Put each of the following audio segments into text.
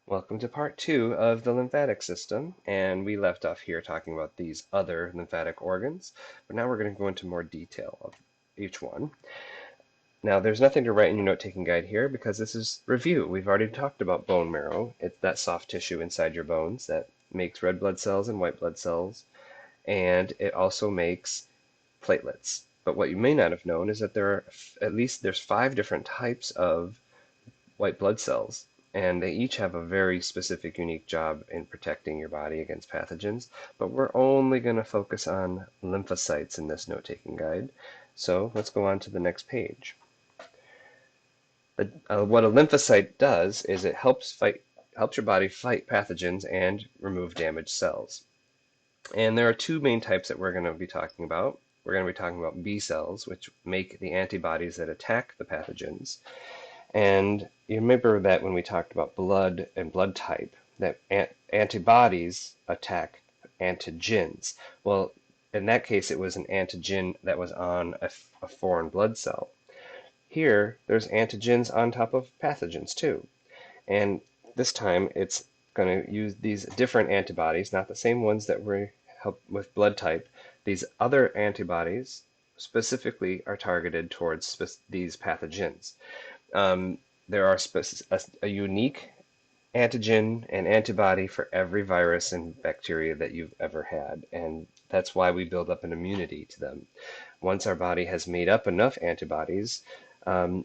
Welcome to part two of the lymphatic system, and we left off here talking about these other lymphatic organs, but now we're going to go into more detail of each one. Now, there's nothing to write in your note-taking guide here because this is review. We've already talked about bone marrow. It's that soft tissue inside your bones that makes red blood cells and white blood cells, and it also makes platelets. But what you may not have known is that there's 5 different types of white blood cells, and they each have a very specific, unique job in protecting your body against pathogens. But we're only going to focus on lymphocytes in this note-taking guide. So let's go on to the next page. What a lymphocyte does is it helps your body fight pathogens and remove damaged cells. And there are 2 main types that we're going to be talking about. We're going to be talking about B cells, which make the antibodies that attack the pathogens. And you remember that when we talked about blood and blood type, that antibodies attack antigens. Well, in that case, it was an antigen that was on a foreign blood cell. Here, there's antigens on top of pathogens too. And this time, it's going to use these different antibodies, not the same ones that we help with blood type. These other antibodies specifically are targeted towards these pathogens. There are a unique antigen and antibody for every virus and bacteria that you've ever had, and that's why we build up an immunity to them. Once our body has made up enough antibodies, then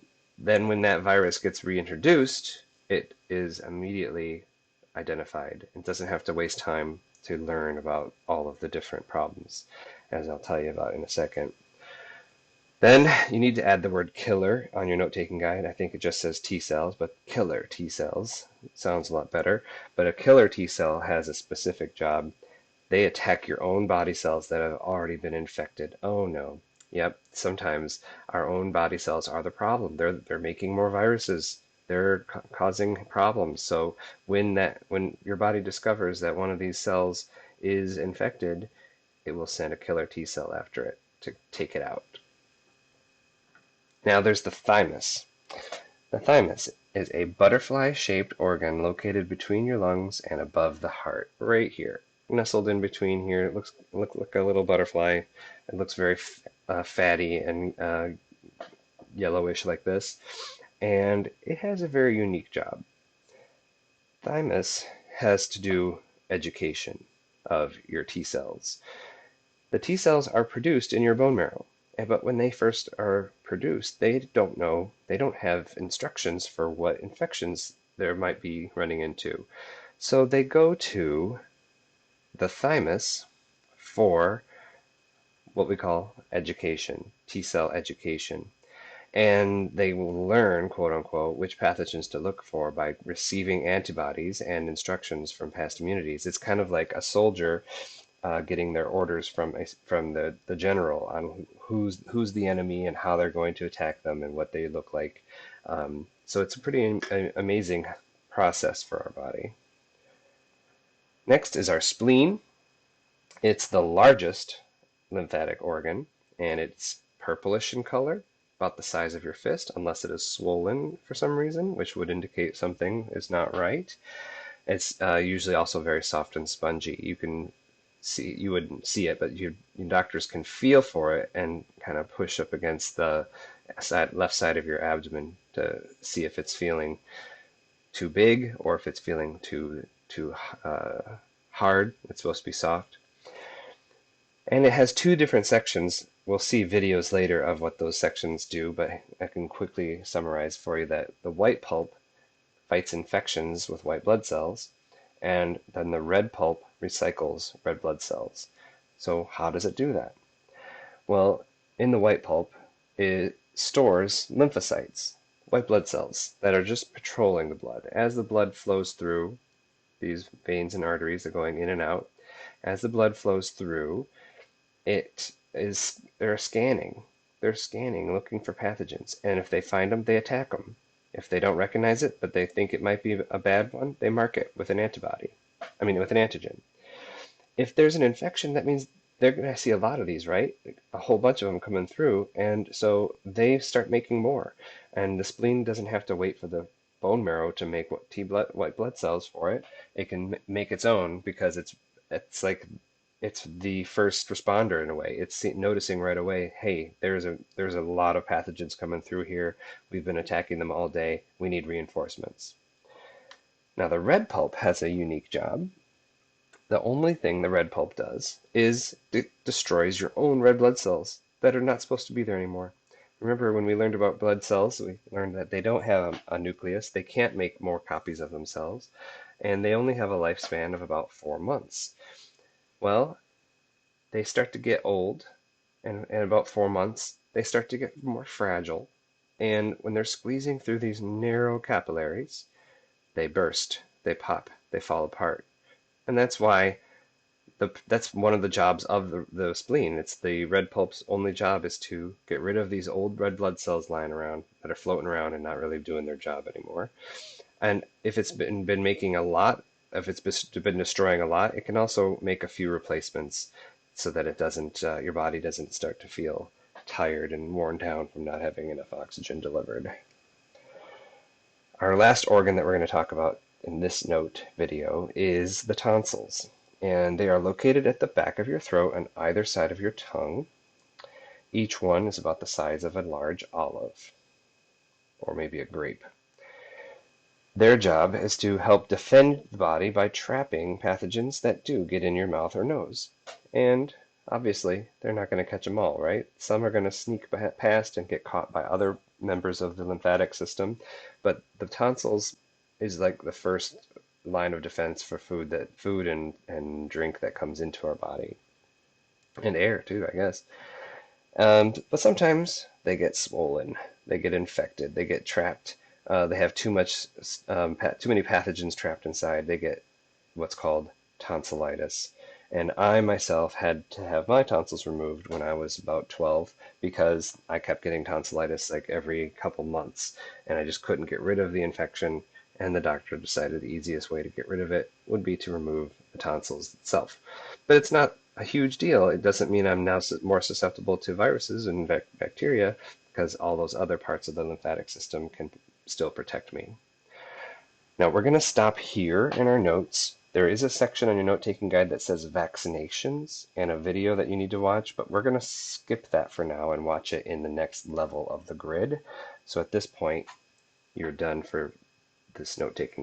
when that virus gets reintroduced, it is immediately identified. It doesn't have to waste time to learn about all of the different problems, as I'll tell you about in a second. Then you need to add the word killer on your note-taking guide. I think it just says T cells, but killer T cells sounds a lot better. But a killer T cell has a specific job. They attack your own body cells that have already been infected. Oh no. Yep, sometimes our own body cells are the problem. They're making more viruses. They're causing problems. So when your body discovers that one of these cells is infected, it will send a killer T cell after it to take it out. Now there's the thymus. The thymus is a butterfly-shaped organ located between your lungs and above the heart, right here. Nestled in between here. It looks like a little butterfly. It looks very fatty and yellowish like this. And it has a very unique job. Thymus has to do education of your T cells. The T cells are produced in your bone marrow. But when they first are produced, they don't have instructions for what infections there might be running into. So they go to the thymus for what we call education, T cell education. And they will learn, quote unquote, which pathogens to look for by receiving antibodies and instructions from past immunities. It's kind of like a soldier getting their orders from the general on who's the enemy and how they're going to attack them and what they look like. So it's a pretty amazing process for our body. Next is our spleen. It's the largest lymphatic organ, and it's purplish in color, about the size of your fist, unless it is swollen for some reason, which would indicate something is not right. It's usually also very soft and spongy. You wouldn't see it, but your doctors can feel for it and kind of push up against the left side of your abdomen to see if it's feeling too big or if it's feeling too hard. It's supposed to be soft. And it has 2 different sections. We'll see videos later of what those sections do, but I can quickly summarize for you that the white pulp fights infections with white blood cells, and then the red pulp recycles red blood cells. So how does it do that? Well, in the white pulp, it stores lymphocytes, white blood cells, that are just patrolling the blood. As the blood flows through, these veins and arteries are going in and out. As the blood flows through, they're scanning. They're scanning, looking for pathogens. And if they find them, they attack them. If they don't recognize it, but they think it might be a bad one, they mark it with an antibody. With an antigen. If there's an infection, that means they're going to see a lot of these, right? A whole bunch of them coming through, and so they start making more. And the spleen doesn't have to wait for the bone marrow to make white blood cells for it. It can make its own because it's like it's the first responder in a way. It's noticing right away, hey, there's a lot of pathogens coming through here. We've been attacking them all day. We need reinforcements. Now the red pulp has a unique job. The only thing the red pulp does is it destroys your own red blood cells that are not supposed to be there anymore. Remember when we learned about blood cells, we learned that they don't have a nucleus, they can't make more copies of themselves, and they only have a lifespan of about 4 months. Well, they start to get old, and in about 4 months, they start to get more fragile, and when they're squeezing through these narrow capillaries, they burst, they pop, they fall apart. And that's why that's one of the jobs of the spleen. It's the red pulp's only job is to get rid of these old red blood cells lying around that are floating around and not really doing their job anymore. And if it's been making a lot, if it's been destroying a lot, it can also make a few replacements so that it doesn't, your body doesn't start to feel tired and worn down from not having enough oxygen delivered. Our last organ that we're going to talk about in this note video is the tonsils. And they are located at the back of your throat on either side of your tongue. Each one is about the size of a large olive, or maybe a grape. Their job is to help defend the body by trapping pathogens that do get in your mouth or nose. And obviously, they're not going to catch them all, right? Some are going to sneak past and get caught by other members of the lymphatic system, but the tonsils is like the first line of defense for food and drink that comes into our body. And air too, I guess. But sometimes they get swollen, they get infected, they get trapped. They have too many pathogens trapped inside. They get what's called tonsillitis. And I myself had to have my tonsils removed when I was about 12 because I kept getting tonsillitis like every couple months, and I just couldn't get rid of the infection. And the doctor decided the easiest way to get rid of it would be to remove the tonsils itself. But it's not a huge deal. It doesn't mean I'm now more susceptible to viruses and bacteria because all those other parts of the lymphatic system can still protect me. Now we're going to stop here in our notes. There is a section on your note-taking guide that says vaccinations and a video that you need to watch, but we're going to skip that for now and watch it in the next level of the grid. So at this point, you're done for this note-taking.